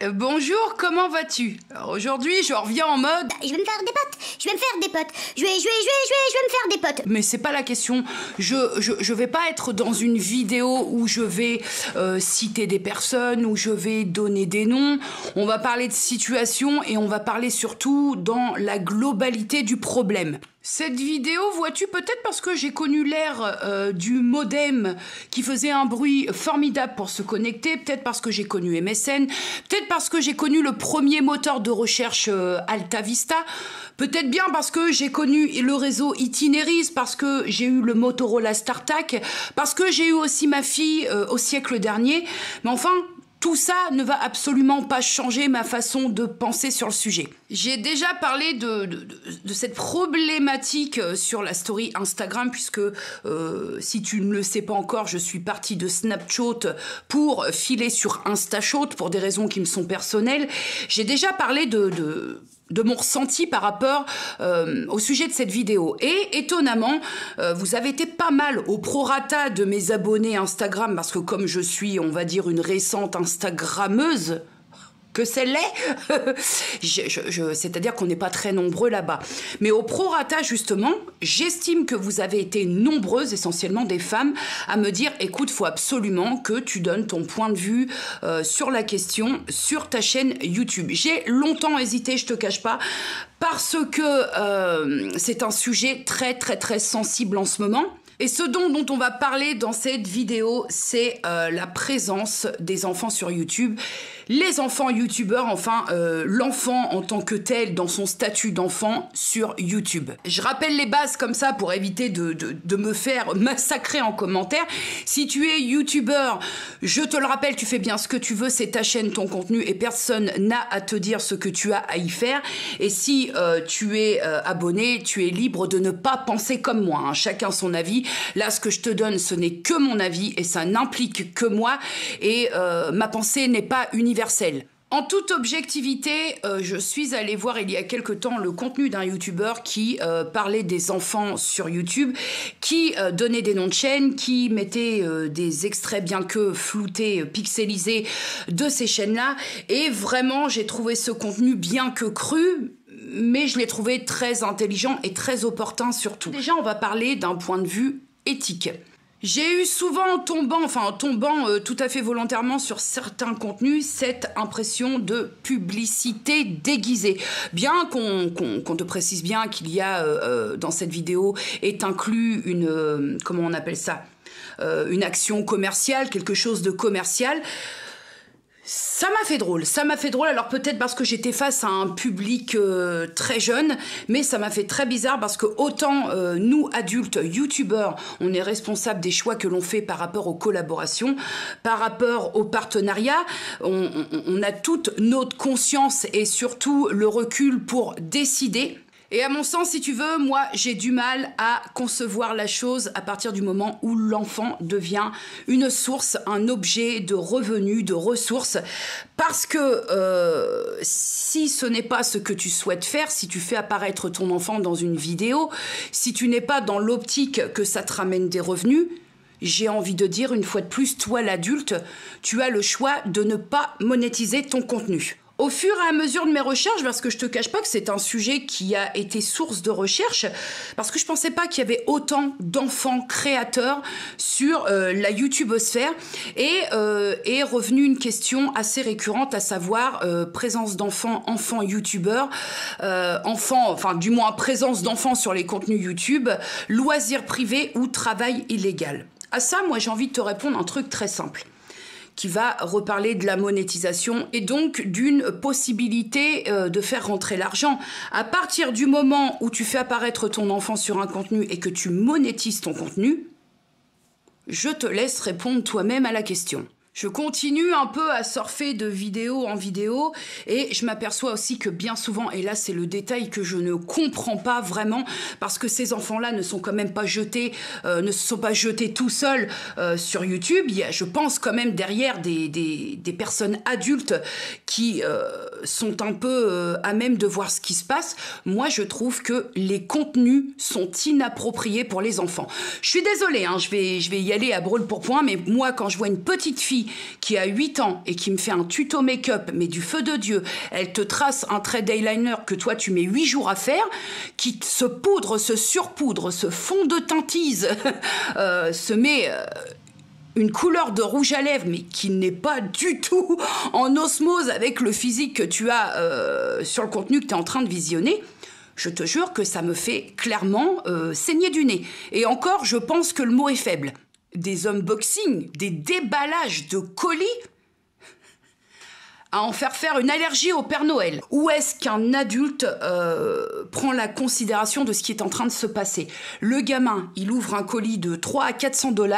Bonjour, comment vas-tu? Alors aujourd'hui, je reviens en mode... Je vais me faire des potes, je vais me faire des potes, je vais me faire des potes. Mais c'est pas la question. Je vais pas être dans une vidéo où je vais citer des personnes, où je vais donner des noms. On va parler de situation et on va parler surtout dans la globalité du problème. Cette vidéo, vois-tu, peut-être parce que j'ai connu l'ère du modem qui faisait un bruit formidable pour se connecter, peut-être parce que j'ai connu MSN, peut-être parce que j'ai connu le premier moteur de recherche Alta Vista, peut-être bien parce que j'ai connu le réseau Itineris, parce que j'ai eu le Motorola StarTAC, parce que j'ai eu aussi ma fille au siècle dernier, mais enfin... Tout ça ne va absolument pas changer ma façon de penser sur le sujet. J'ai déjà parlé de cette problématique sur la story Instagram, puisque si tu ne le sais pas encore, je suis partie de Snapchat pour filer sur InstaShot pour des raisons qui me sont personnelles. J'ai déjà parlé de mon ressenti par rapport au sujet de cette vidéo. Et étonnamment, vous avez été pas mal au prorata de mes abonnés Instagram, parce que comme je suis, on va dire, une récente Instagrammeuse, que celle-là, c'est-à-dire qu'on n'est pas très nombreux là-bas. Mais au prorata, justement, j'estime que vous avez été nombreuses, essentiellement des femmes, à me dire, écoute, faut absolument que tu donnes ton point de vue sur la question sur ta chaîne YouTube. J'ai longtemps hésité, je te cache pas, parce que c'est un sujet très, très, très sensible en ce moment. Et ce dont on va parler dans cette vidéo, c'est la présence des enfants sur YouTube. Les enfants youtubeurs, enfin l'enfant en tant que tel dans son statut d'enfant sur YouTube. Je rappelle les bases comme ça pour éviter de me faire massacrer en commentaire. Si tu es youtubeur, je te le rappelle, tu fais bien ce que tu veux, c'est ta chaîne, ton contenu et personne n'a à te dire ce que tu as à y faire. Et si tu es abonné, tu es libre de ne pas penser comme moi, hein. Chacun son avis. Là, ce que je te donne, ce n'est que mon avis et ça n'implique que moi et ma pensée n'est pas universelle. En toute objectivité, je suis allée voir il y a quelque temps le contenu d'un youtubeur qui parlait des enfants sur YouTube, qui donnait des noms de chaînes, qui mettait des extraits bien que floutés, pixelisés de ces chaînes-là. Et vraiment, j'ai trouvé ce contenu bien que cru, mais je l'ai trouvé très intelligent et très opportun surtout. Déjà, on va parler d'un point de vue éthique. J'ai eu souvent, en tombant tout à fait volontairement sur certains contenus, cette impression de publicité déguisée. Bien qu'on te précise bien qu'il y a, dans cette vidéo, est inclus une, comment on appelle ça, une action commerciale, quelque chose de commercial. Ça m'a fait drôle, alors peut-être parce que j'étais face à un public très jeune, mais ça m'a fait très bizarre parce que autant nous, adultes, youtubeurs, on est responsable des choix que l'on fait par rapport aux collaborations, par rapport aux partenariats, on a toute notre conscience et surtout le recul pour décider. Et à mon sens, si tu veux, moi, j'ai du mal à concevoir la chose à partir du moment où l'enfant devient une source, un objet de revenus, de ressources. Parce que si ce n'est pas ce que tu souhaites faire, si tu fais apparaître ton enfant dans une vidéo, si tu n'es pas dans l'optique que ça te ramène des revenus, j'ai envie de dire, une fois de plus, toi l'adulte, tu as le choix de ne pas monétiser ton contenu. Au fur et à mesure de mes recherches, parce que je te cache pas que c'est un sujet qui a été source de recherche, parce que je pensais pas qu'il y avait autant d'enfants créateurs sur la YouTubosphère, et est revenue une question assez récurrente, à savoir présence d'enfants, enfants youtubeurs, enfin du moins présence d'enfants sur les contenus YouTube, loisirs privés ou travail illégal. À ça, moi j'ai envie de te répondre un truc très simple, qui va reparler de la monétisation et donc d'une possibilité de faire rentrer l'argent. À partir du moment où tu fais apparaître ton enfant sur un contenu et que tu monétises ton contenu, je te laisse répondre toi-même à la question. Je continue un peu à surfer de vidéo en vidéo et je m'aperçois aussi que bien souvent, et là c'est le détail que je ne comprends pas vraiment, parce que ces enfants-là ne sont quand même pas jetés, ne se sont pas jetés tout seuls sur YouTube. Il y a, je pense quand même derrière des personnes adultes qui sont un peu à même de voir ce qui se passe. Moi je trouve que les contenus sont inappropriés pour les enfants. Je suis désolée, hein, je vais y aller à brûle-pourpoint, mais moi quand je vois une petite fille fille qui a 8 ans et qui me fait un tuto make-up, mais du feu de Dieu, elle te trace un trait d'eyeliner que toi tu mets 8 jours à faire, qui se poudre, se surpoudre, se fond de teintise, se met... une couleur de rouge à lèvres, mais qui n'est pas du tout en osmose avec le physique que tu as sur le contenu que tu es en train de visionner, je te jure que ça me fait clairement saigner du nez. Et encore, je pense que le mot est faible. Des unboxings, des déballages de colis à en faire une allergie au Père Noël. Où est-ce qu'un adulte prend la considération de ce qui est en train de se passer? Le gamin, il ouvre un colis de 300 à 400 $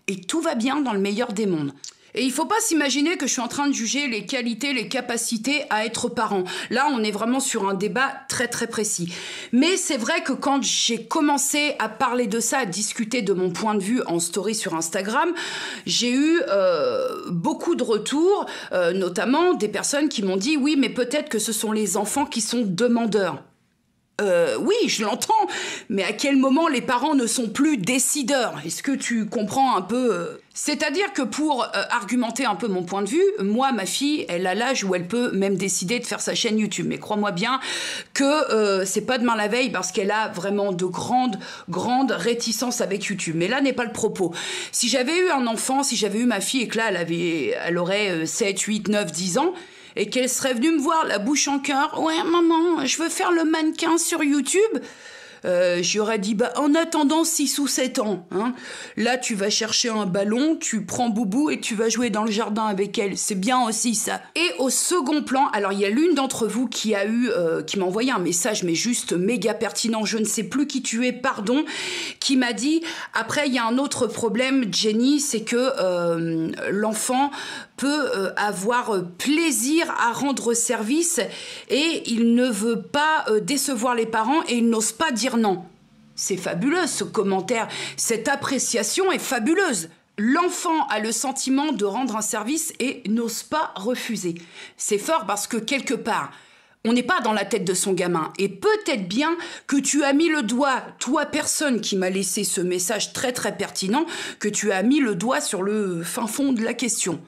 et tout va bien dans le meilleur des mondes. Et il faut pas s'imaginer que je suis en train de juger les qualités, les capacités à être parent. Là, on est vraiment sur un débat très très précis. Mais c'est vrai que quand j'ai commencé à parler de ça, à discuter de mon point de vue en story sur Instagram, j'ai eu beaucoup de retours, notamment des personnes qui m'ont dit « Oui, mais peut-être que ce sont les enfants qui sont demandeurs ». Oui, je l'entends, mais à quel moment les parents ne sont plus décideurs? Est-ce que tu comprends un peu C'est-à-dire que pour argumenter un peu mon point de vue, moi, ma fille, elle a l'âge où elle peut même décider de faire sa chaîne YouTube. Mais crois-moi bien que c'est pas demain la veille parce qu'elle a vraiment de grandes réticences avec YouTube. Mais là n'est pas le propos. Si j'avais eu un enfant, si j'avais eu ma fille et que là, elle aurait 7, 8, 9, 10 ans... et qu'elle serait venue me voir la bouche en cœur, « Ouais, maman, je veux faire le mannequin sur YouTube », j'aurais dit, bah, en attendant 6 ou 7 ans, hein, là, tu vas chercher un ballon, tu prends Boubou et tu vas jouer dans le jardin avec elle. C'est bien aussi, ça. Et au second plan, alors, il y a l'une d'entre vous qui m'a envoyé un message, mais juste méga pertinent, je ne sais plus qui tu es, pardon, qui m'a dit, après, il y a un autre problème, Jenny, c'est que l'enfant peut avoir plaisir à rendre service et il ne veut pas décevoir les parents et il n'ose pas dire non. C'est fabuleux ce commentaire, cette appréciation est fabuleuse. L'enfant a le sentiment de rendre un service et n'ose pas refuser. C'est fort parce que quelque part, on n'est pas dans la tête de son gamin. Et peut-être bien que tu as mis le doigt, toi personne qui m'a laissé ce message très très pertinent, que tu as mis le doigt sur le fin fond de la question.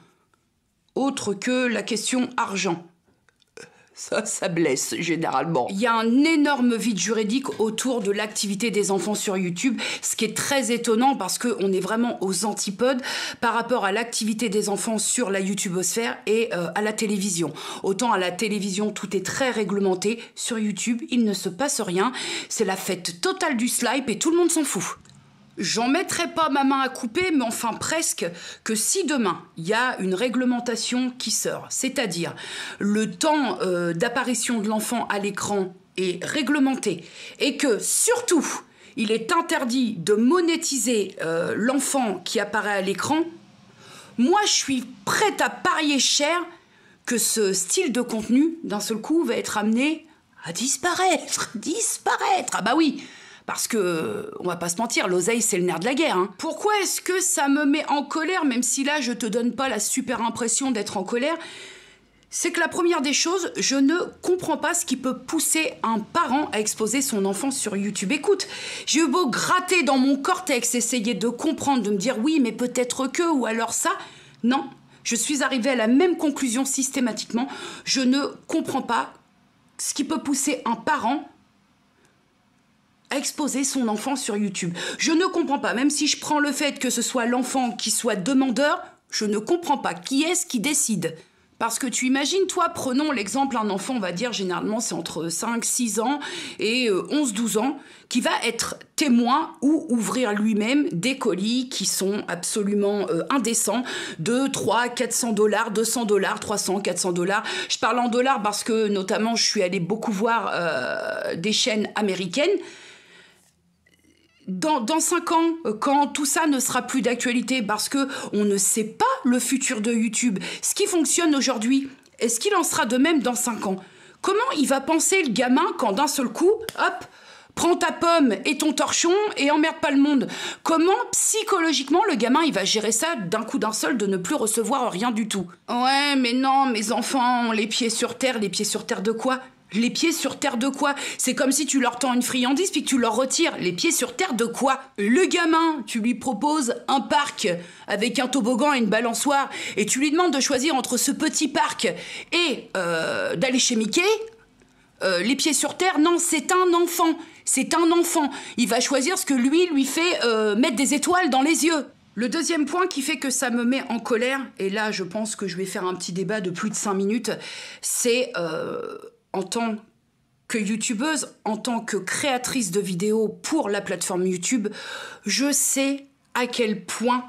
Autre que la question argent. Ça blesse généralement. Il y a un énorme vide juridique autour de l'activité des enfants sur YouTube, ce qui est très étonnant parce qu'on est vraiment aux antipodes par rapport à l'activité des enfants sur la YouTubosphère et à la télévision. Autant à la télévision, tout est très réglementé. Sur YouTube, il ne se passe rien. C'est la fête totale du slime et tout le monde s'en fout. J'en mettrai pas ma main à couper, mais enfin presque, que si demain, il y a une réglementation qui sort, c'est-à-dire le temps d'apparition de l'enfant à l'écran est réglementé, et que surtout, il est interdit de monétiser l'enfant qui apparaît à l'écran, moi je suis prête à parier cher que ce style de contenu, d'un seul coup, va être amené à disparaître. Ah bah oui. Parce que, on va pas se mentir, l'oseille, c'est le nerf de la guerre. Hein. Pourquoi est-ce que ça me met en colère, même si là, je te donne pas la super impression d'être en colère? C'est que la première des choses, je ne comprends pas ce qui peut pousser un parent à exposer son enfant sur YouTube. Écoute, j'ai eu beau gratter dans mon cortex, essayer de comprendre, de me dire oui, mais peut-être que, ou alors ça. Non, je suis arrivée à la même conclusion systématiquement. Je ne comprends pas ce qui peut pousser un parent à exposer son enfant sur YouTube. Je ne comprends pas, même si je prends le fait que ce soit l'enfant qui soit demandeur, je ne comprends pas qui est-ce qui décide. Parce que tu imagines, toi, prenons l'exemple, un enfant, on va dire, généralement, c'est entre 5, 6 ans et 11, 12 ans, qui va être témoin ou ouvrir lui-même des colis qui sont absolument indécents de 300, 400 $, 200 $, 300, 400 $. Je parle en dollars parce que, notamment, je suis allée beaucoup voir des chaînes américaines. Dans 5 ans, quand tout ça ne sera plus d'actualité, parce que on ne sait pas le futur de YouTube, ce qui fonctionne aujourd'hui, est-ce qu'il en sera de même dans 5 ans? Comment il va penser le gamin quand d'un seul coup, hop, prends ta pomme et ton torchon et emmerde pas le monde? Comment psychologiquement le gamin il va gérer ça d'un coup d'un seul, de ne plus recevoir rien du tout? Ouais, mais non, mes enfants ont les pieds sur terre de quoi? Les pieds sur terre de quoi? C'est comme si tu leur tends une friandise puis que tu leur retires. Les pieds sur terre de quoi? Le gamin, tu lui proposes un parc avec un toboggan et une balançoire et tu lui demandes de choisir entre ce petit parc et d'aller chez Mickey. Les pieds sur terre, non, c'est un enfant. C'est un enfant. Il va choisir ce que lui fait mettre des étoiles dans les yeux. Le deuxième point qui fait que ça me met en colère, et là je pense que je vais faire un petit débat de plus de 5 minutes, c'est en tant que youtubeuse, en tant que créatrice de vidéos pour la plateforme YouTube, je sais à quel point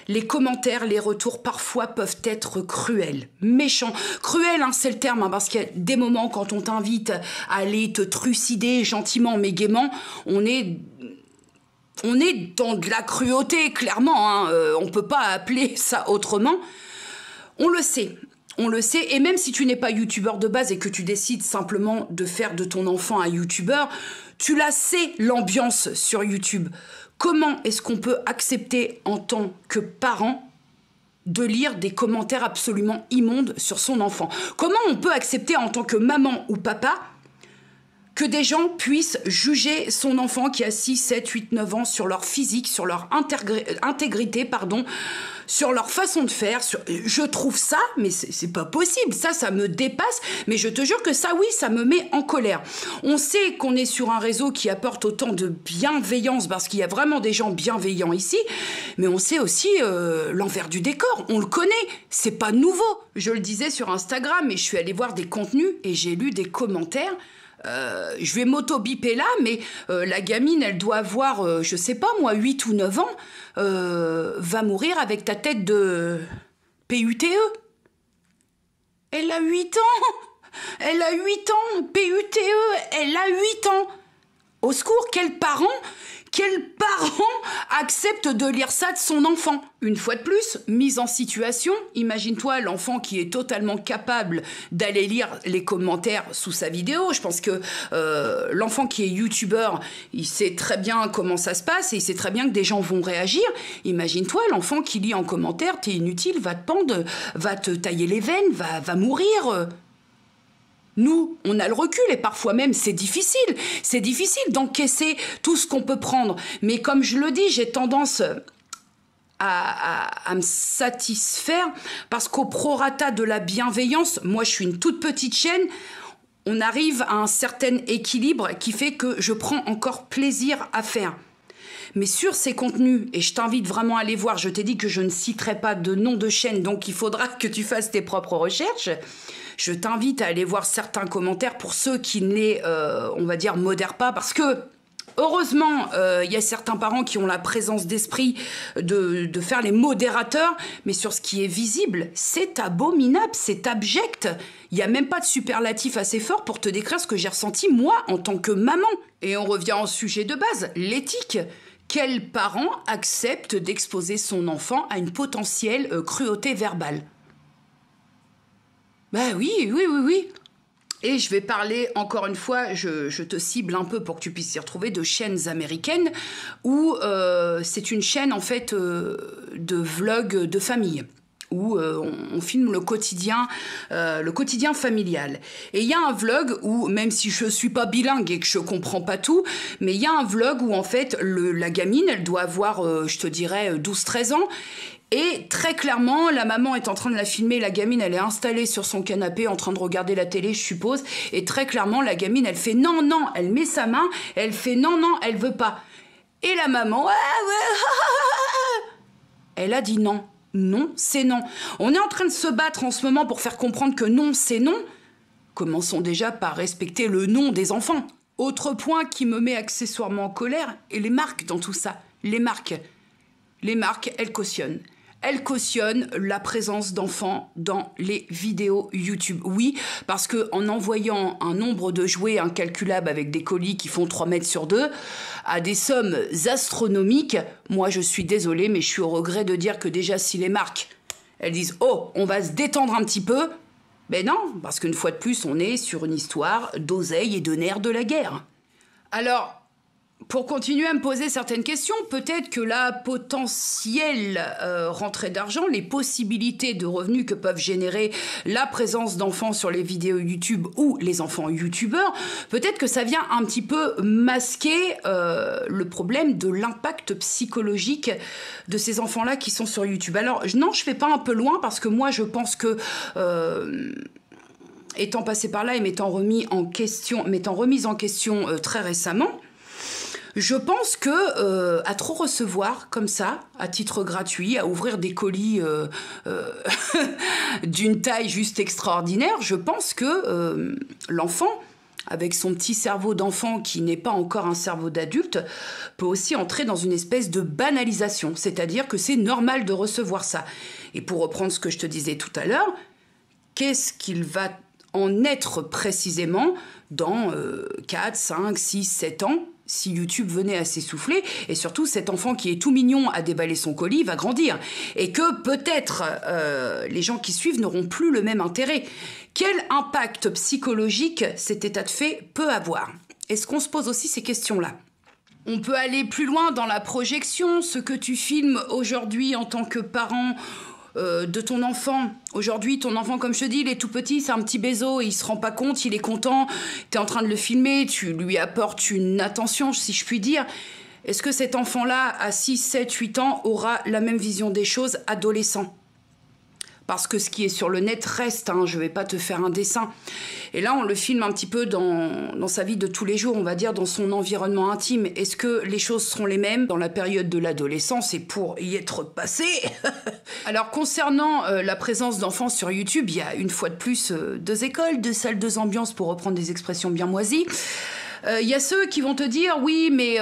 les commentaires, les retours parfois peuvent être cruels, méchants. Cruels, hein, c'est le terme, hein, parce qu'il y a des moments quand on t'invite à aller te trucider gentiment mais gaiement, on est dans de la cruauté, clairement, hein, on peut pas appeler ça autrement. On le sait, et même si tu n'es pas youtubeur de base et que tu décides simplement de faire de ton enfant un youtubeur, tu la sais, l'ambiance sur YouTube. Comment est-ce qu'on peut accepter en tant que parent de lire des commentaires absolument immondes sur son enfant? Comment on peut accepter en tant que maman ou papa que des gens puissent juger son enfant qui a 6, 7, 8, 9 ans sur leur physique, sur leur intégrité, sur leur façon de faire. Je trouve ça, mais c'est pas possible. Ça me dépasse. Mais je te jure que ça, oui, ça me met en colère. On sait qu'on est sur un réseau qui apporte autant de bienveillance parce qu'il y a vraiment des gens bienveillants ici. Mais on sait aussi l'envers du décor. On le connaît. C'est pas nouveau. Je le disais sur Instagram et je suis allée voir des contenus et j'ai lu des commentaires. Je vais m'auto-biper là, mais la gamine, elle doit avoir, je sais pas moi, 8 ou 9 ans, va mourir avec ta tête de PUTE. Elle a 8 ans. Elle a 8 ans. PUTE, elle a 8 ans. Au secours, quel parent accepte de lire ça de son enfant? Une fois de plus, mise en situation, imagine-toi l'enfant qui est totalement capable d'aller lire les commentaires sous sa vidéo. Je pense que l'enfant qui est youtubeur, il sait très bien comment ça se passe et il sait très bien que des gens vont réagir. Imagine-toi l'enfant qui lit en commentaire, t'es inutile, va te pendre, va te tailler les veines, va mourir. Nous, on a le recul et parfois même c'est difficile. C'est difficile d'encaisser tout ce qu'on peut prendre. Mais comme je le dis, j'ai tendance à me satisfaire parce qu'au prorata de la bienveillance, moi je suis une toute petite chaîne, on arrive à un certain équilibre qui fait que je prends encore plaisir à faire. Mais sur ces contenus, et je t'invite vraiment à les voir, je t'ai dit que je ne citerai pas de nom de chaîne, donc il faudra que tu fasses tes propres recherches. Je t'invite à aller voir certains commentaires pour ceux qui ne les, on va dire, modèrent pas, parce que heureusement, il y a certains parents qui ont la présence d'esprit de faire les modérateurs, mais sur ce qui est visible, c'est abominable, c'est abject. Il n'y a même pas de superlatif assez fort pour te décrire ce que j'ai ressenti, moi, en tant que maman. Et on revient au sujet de base, l'éthique. Quel parent accepte d'exposer son enfant à une potentielle cruauté verbale? Ben oui. Et je vais parler, encore une fois, je te cible un peu pour que tu puisses y retrouver, de chaînes américaines où c'est une chaîne, en fait, de vlog de famille, où on filme le quotidien familial. Et il y a un vlog où, même si je suis pas bilingue et que je comprends pas tout, mais il y a un vlog où, en fait, la gamine, elle doit avoir, je te dirais, 12-13 ans. Et très clairement, la maman est en train de la filmer, la gamine, elle est installée sur son canapé en train de regarder la télé, je suppose. Et très clairement, la gamine, elle fait non, elle met sa main, elle fait non, elle veut pas. Et la maman, elle a dit non. Non, c'est non. On est en train de se battre en ce moment pour faire comprendre que non, c'est non. Commençons déjà par respecter le non des enfants. Autre point qui me met accessoirement en colère, et les marques dans tout ça. Les marques, elles cautionnent. Elle cautionne la présence d'enfants dans les vidéos YouTube. Oui, parce qu'en envoyant un nombre de jouets incalculable avec des colis qui font 3 mètres sur 2, à des sommes astronomiques, moi je suis désolée, mais je suis au regret de dire que déjà si les marques, elles disent « Oh, on va se détendre un petit peu », ben non, parce qu'une fois de plus, on est sur une histoire d'oseille et de nerfs de la guerre. Alors, pour continuer à me poser certaines questions, peut-être que la potentielle rentrée d'argent, les possibilités de revenus que peuvent générer la présence d'enfants sur les vidéos YouTube ou les enfants youtubeurs, peut-être que ça vient un petit peu masquer le problème de l'impact psychologique de ces enfants-là qui sont sur YouTube. Alors non, je ne vais pas un peu loin parce que moi je pense que... étant passé par là et m'étant remise en question très récemment, je pense que à trop recevoir comme ça, à titre gratuit, à ouvrir des colis d'une taille juste extraordinaire, je pense que l'enfant, avec son petit cerveau d'enfant qui n'est pas encore un cerveau d'adulte, peut aussi entrer dans une espèce de banalisation, c'est-à-dire que c'est normal de recevoir ça. Et pour reprendre ce que je te disais tout à l'heure, qu'est-ce qu'il va en être précisément dans 4, 5, 6, 7 ans si YouTube venait à s'essouffler, et surtout cet enfant qui est tout mignon à déballer son colis va grandir, et que peut-être les gens qui suivent n'auront plus le même intérêt. Quel impact psychologique cet état de fait peut avoir? Est-ce qu'on se pose aussi ces questions-là? On peut aller plus loin dans la projection, ce que tu filmes aujourd'hui en tant que parent de ton enfant. Aujourd'hui, ton enfant, comme je te dis, il est tout petit, c'est un petit bézo, il se rend pas compte, il est content, tu es en train de le filmer, tu lui apportes une attention, si je puis dire. Est-ce que cet enfant-là, à 6, 7, 8 ans, aura la même vision des choses adolescent? Parce que ce qui est sur le net reste, hein, je vais pas te faire un dessin. Et là, on le filme un petit peu dans sa vie de tous les jours, on va dire, dans son environnement intime. Est-ce que les choses seront les mêmes dans la période de l'adolescence et pour y être passé? Alors, concernant la présence d'enfants sur YouTube, il y a une fois de plus 2 écoles, 2 salles, 2 ambiances, pour reprendre des expressions bien moisies. Il y a ceux qui vont te dire, oui, mais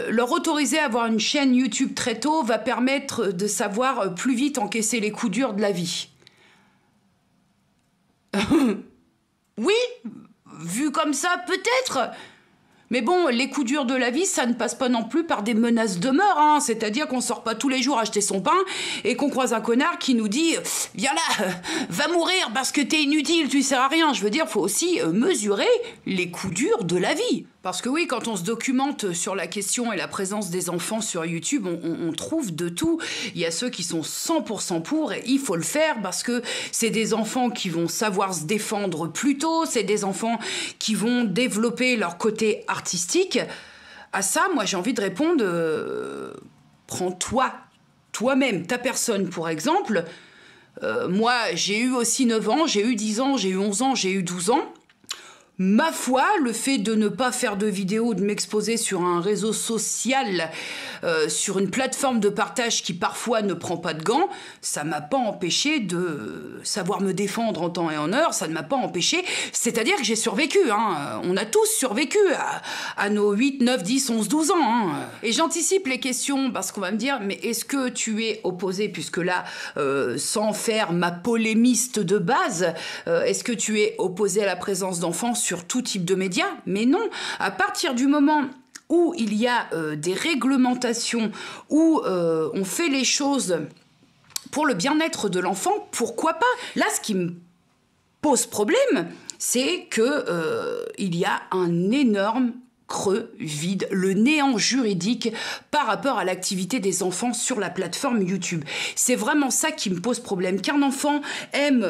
leur autoriser à avoir une chaîne YouTube très tôt va permettre de savoir plus vite encaisser les coups durs de la vie. Oui, vu comme ça, peut-être. Mais bon, les coups durs de la vie, ça ne passe pas non plus par des menaces de mort, hein. C'est-à-dire qu'on sort pas tous les jours acheter son pain et qu'on croise un connard qui nous dit « Viens là, va mourir parce que t'es inutile, tu sers à rien ». Je veux dire, faut aussi mesurer les coups durs de la vie. Parce que oui, quand on se documente sur la question et la présence des enfants sur YouTube, on trouve de tout. Il y a ceux qui sont 100% pour, et il faut le faire parce que c'est des enfants qui vont savoir se défendre plus tôt, c'est des enfants qui vont développer leur côté artistique. À ça, moi, j'ai envie de répondre, prends-toi, toi-même, ta personne, pour exemple. Moi, j'ai eu aussi 9 ans, j'ai eu 10 ans, j'ai eu 11 ans, j'ai eu 12 ans. Ma foi, le fait de ne pas faire de vidéos, de m'exposer sur un réseau social, sur une plateforme de partage qui parfois ne prend pas de gants, ça m'a pas empêché de savoir me défendre en temps et en heure, ça ne m'a pas empêché, c'est-à-dire que j'ai survécu, hein. On a tous survécu à nos 8, 9, 10, 11, 12 ans. Hein. Et j'anticipe les questions parce qu'on va me dire, mais est-ce que tu es opposé, puisque là, sans faire ma polémiste de base, est-ce que tu es opposé à la présence d'enfants sur tout type de médias? Mais non, à partir du moment où il y a des réglementations, où on fait les choses pour le bien-être de l'enfant, pourquoi pas? Là, ce qui me pose problème, c'est que il y a un énorme creux, vide, le néant juridique par rapport à l'activité des enfants sur la plateforme YouTube. C'est vraiment ça qui me pose problème. Qu'un enfant aime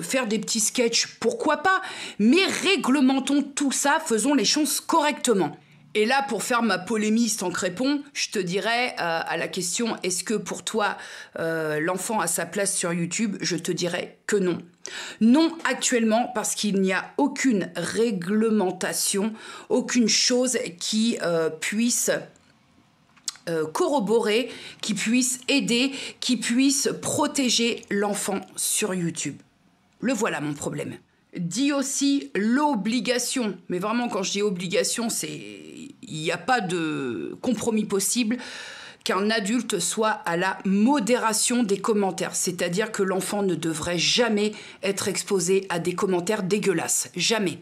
faire des petits sketchs, pourquoi pas? Mais réglementons tout ça, faisons les choses correctement. Et là, pour faire ma polémiste en crépon, je te dirais à la question « Est-ce que pour toi, l'enfant a sa place sur YouTube ?» Je te dirais que non. Non actuellement, parce qu'il n'y a aucune réglementation, aucune chose qui puisse corroborer, qui puisse aider, qui puisse protéger l'enfant sur YouTube. Le voilà mon problème. Dit aussi l'obligation, mais vraiment quand je dis obligation, il n'y a pas de compromis possible, qu'un adulte soit à la modération des commentaires. C'est-à-dire que l'enfant ne devrait jamais être exposé à des commentaires dégueulasses. Jamais.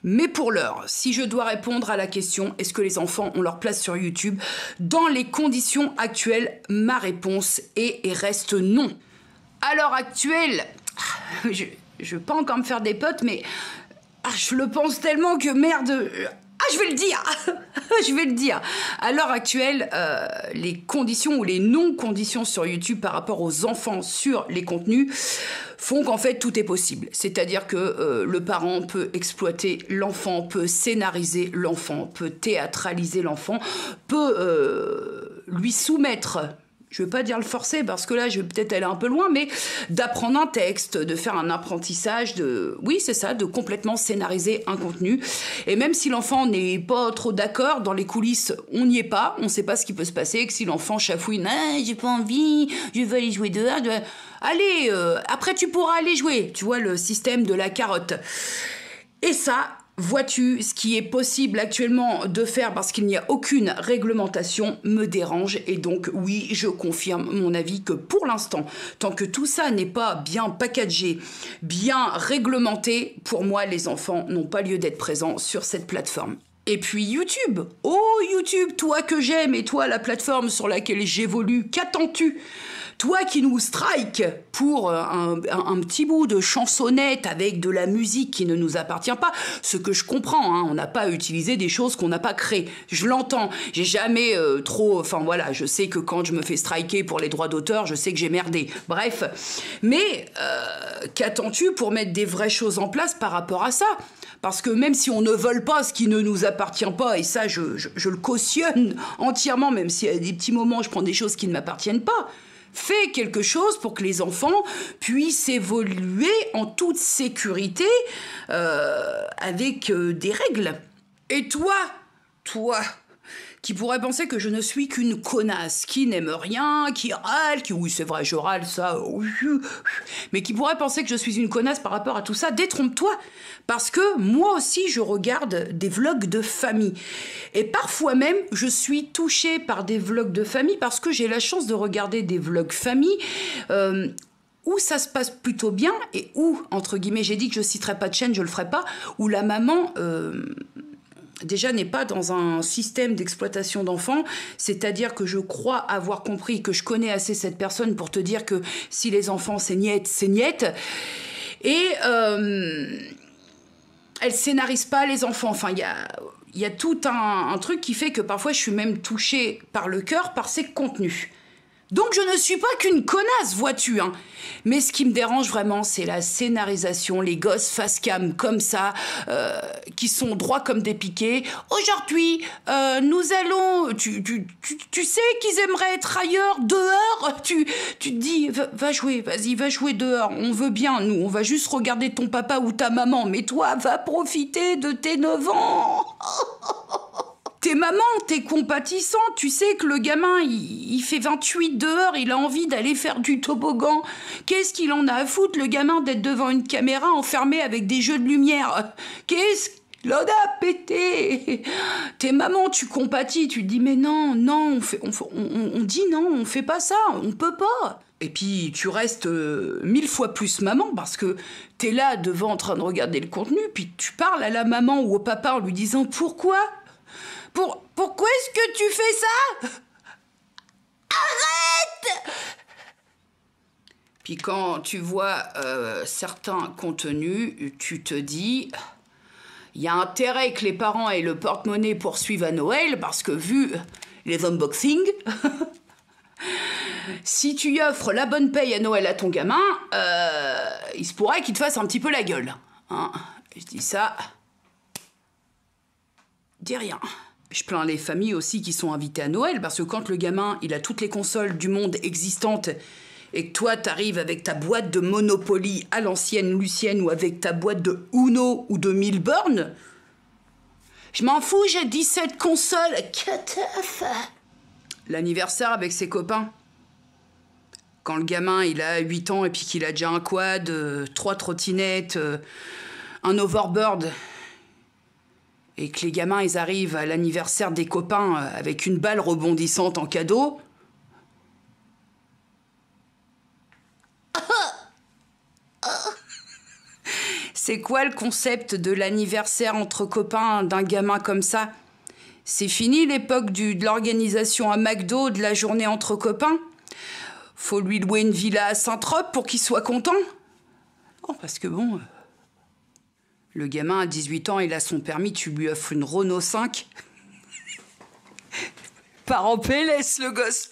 Mais pour l'heure, si je dois répondre à la question « Est-ce que les enfants ont leur place sur YouTube ?» Dans les conditions actuelles, ma réponse est et reste non. À l'heure actuelle, je vais pas encore me faire des potes, mais je le pense tellement que merde... je vais le dire. Je vais le dire. À l'heure actuelle, les conditions ou les non-conditions sur YouTube par rapport aux enfants sur les contenus font qu'en fait tout est possible. C'est-à-dire que le parent peut exploiter l'enfant, peut scénariser l'enfant, peut théâtraliser l'enfant, peut lui soumettre... Je ne veux pas dire le forcer parce que là, je vais peut-être aller un peu loin, mais d'apprendre un texte, de faire un apprentissage, oui, c'est ça, de complètement scénariser un contenu. Et même si l'enfant n'est pas trop d'accord, dans les coulisses, on n'y est pas, on ne sait pas ce qui peut se passer, que si l'enfant chafouine, j'ai pas envie, je veux aller jouer dehors, allez, après tu pourras aller jouer, tu vois, le système de la carotte. Et ça... Vois-tu, ce qui est possible actuellement de faire parce qu'il n'y a aucune réglementation me dérange et donc oui, je confirme mon avis que pour l'instant, tant que tout ça n'est pas bien packagé, bien réglementé, pour moi les enfants n'ont pas lieu d'être présents sur cette plateforme. Et puis YouTube, oh YouTube, toi que j'aime et toi la plateforme sur laquelle j'évolue, qu'attends-tu ? Toi qui nous strike pour un petit bout de chansonnette avec de la musique qui ne nous appartient pas, ce que je comprends, hein, on n'a pas utilisé des choses qu'on n'a pas créées. Je l'entends, j'ai jamais enfin voilà, je sais que quand je me fais striker pour les droits d'auteur, je sais que j'ai merdé. Bref, mais qu'attends-tu pour mettre des vraies choses en place par rapport à ça ? Parce que même si on ne vole pas ce qui ne nous appartient pas, et ça je le cautionne entièrement, même si à des petits moments je prends des choses qui ne m'appartiennent pas, fais quelque chose pour que les enfants puissent évoluer en toute sécurité avec des règles. Et toi, qui pourrait penser que je ne suis qu'une connasse, qui n'aime rien, qui râle, oui c'est vrai je râle ça, mais qui pourrait penser que je suis une connasse par rapport à tout ça, détrompe-toi, parce que moi aussi je regarde des vlogs de famille, et parfois même je suis touchée par des vlogs de famille parce que j'ai la chance de regarder des vlogs famille où ça se passe plutôt bien, et où, entre guillemets, j'ai dit que je citerai pas de chaîne, je le ferai pas, où la maman... déjà n'est pas dans un système d'exploitation d'enfants, c'est-à-dire que je crois avoir compris, que je connais assez cette personne pour te dire que si les enfants c'est niette, c'est niette, et elle scénarise pas les enfants, enfin il y a tout un truc qui fait que parfois je suis même touchée par le cœur par ces contenus. Donc je ne suis pas qu'une connasse, vois-tu, hein. Mais ce qui me dérange vraiment, c'est la scénarisation, les gosses face cam comme ça, qui sont droits comme des piquets. Aujourd'hui, nous allons... Tu sais qu'ils aimeraient être ailleurs, dehors. Tu te dis, va jouer, vas-y, va jouer dehors. On veut bien, nous, on va juste regarder ton papa ou ta maman. Mais toi, va profiter de tes 9 ans. T'es maman, t'es compatissant, tu sais que le gamin, il fait 28 dehors, il a envie d'aller faire du toboggan. Qu'est-ce qu'il en a à foutre, le gamin, d'être devant une caméra enfermé avec des jeux de lumière? Qu'est-ce qu'il en a pété? T'es maman, tu compatis, tu te dis, mais non, on dit non, on fait pas ça, on peut pas. Et puis, tu restes 1000 fois plus maman parce que t'es là devant en train de regarder le contenu, puis tu parles à la maman ou au papa en lui disant, pourquoi? Pourquoi est-ce que tu fais ça? Arrête! Puis quand tu vois certains contenus, tu te dis... Il y a intérêt que les parents aient le porte-monnaie pour suivre à Noël, parce que vu les unboxings, si tu y offres la bonne paye à Noël à ton gamin, il se pourrait qu'il te fasse un petit peu la gueule. Hein, je dis ça... Dis rien. Je plains les familles aussi qui sont invitées à Noël, parce que quand le gamin, il a toutes les consoles du monde existantes, et que toi, t'arrives avec ta boîte de Monopoly à l'ancienne Lucienne, ou avec ta boîte de Uno ou de Milburn, je m'en fous, j'ai 17 consoles. L'anniversaire avec ses copains. Quand le gamin, il a 8 ans, et puis qu'il a déjà un quad, 3 trottinettes, un overboard... et que les gamins, ils arrivent à l'anniversaire des copains avec une balle rebondissante en cadeau. C'est quoi le concept de l'anniversaire entre copains d'un gamin comme ça? C'est fini l'époque de l'organisation à McDo de la journée entre copains? Faut lui louer une villa à Saint-Trope pour qu'il soit content? Non, parce que bon... Le gamin à 18 ans, il a son permis, tu lui offres une Renault 5. Part en PLS, le gosse.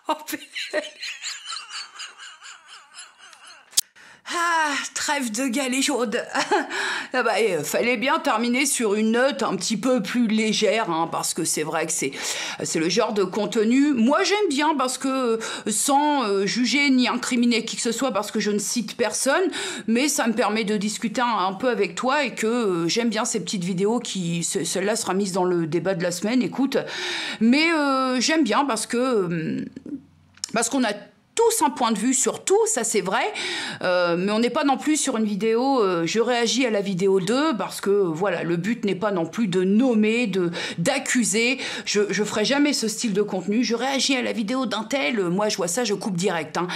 En PLS. Ah, trêve de galéjaude. Ah bah, fallait bien terminer sur une note un petit peu plus légère, hein, parce que c'est vrai que c'est le genre de contenu. Moi, j'aime bien parce que, sans juger ni incriminer qui que ce soit, parce que je ne cite personne, mais ça me permet de discuter un peu avec toi et que j'aime bien ces petites vidéos qui, celle-là sera mise dans le débat de la semaine, écoute. Mais j'aime bien parce qu'on a tous un point de vue sur tout, ça c'est vrai, mais on n'est pas non plus sur une vidéo, je réagis à la vidéo 2, parce que voilà, le but n'est pas non plus de nommer, d'accuser, je ferai jamais ce style de contenu, je réagis à la vidéo d'un tel, moi je vois ça, je coupe direct, hein.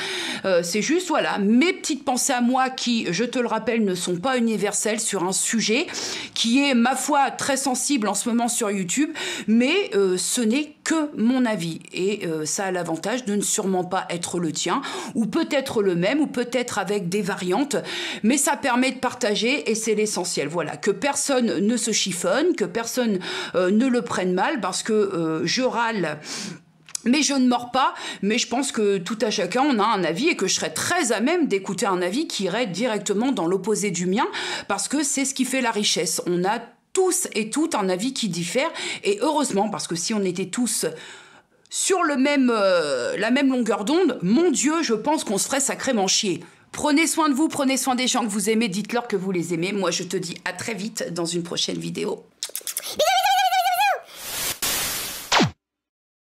C'est juste, voilà, mes petites pensées à moi qui, je te le rappelle, ne sont pas universelles sur un sujet qui est, ma foi, très sensible en ce moment sur YouTube, mais ce n'est que mon avis, et ça a l'avantage de ne sûrement pas être le tien, ou peut-être le même, ou peut-être avec des variantes, mais ça permet de partager et c'est l'essentiel. Voilà, que personne ne se chiffonne, que personne ne le prenne mal, parce que je râle, mais je ne mords pas, mais je pense que tout à chacun, on a un avis et que je serais très à même d'écouter un avis qui irait directement dans l'opposé du mien, parce que c'est ce qui fait la richesse. On a tous et toutes un avis qui diffère, et heureusement, parce que si on était tous sur la même longueur d'onde, mon Dieu, je pense qu'on se ferait sacrément chier. Prenez soin de vous, prenez soin des gens que vous aimez, dites-leur que vous les aimez. Moi, je te dis à très vite dans une prochaine vidéo. Bisous.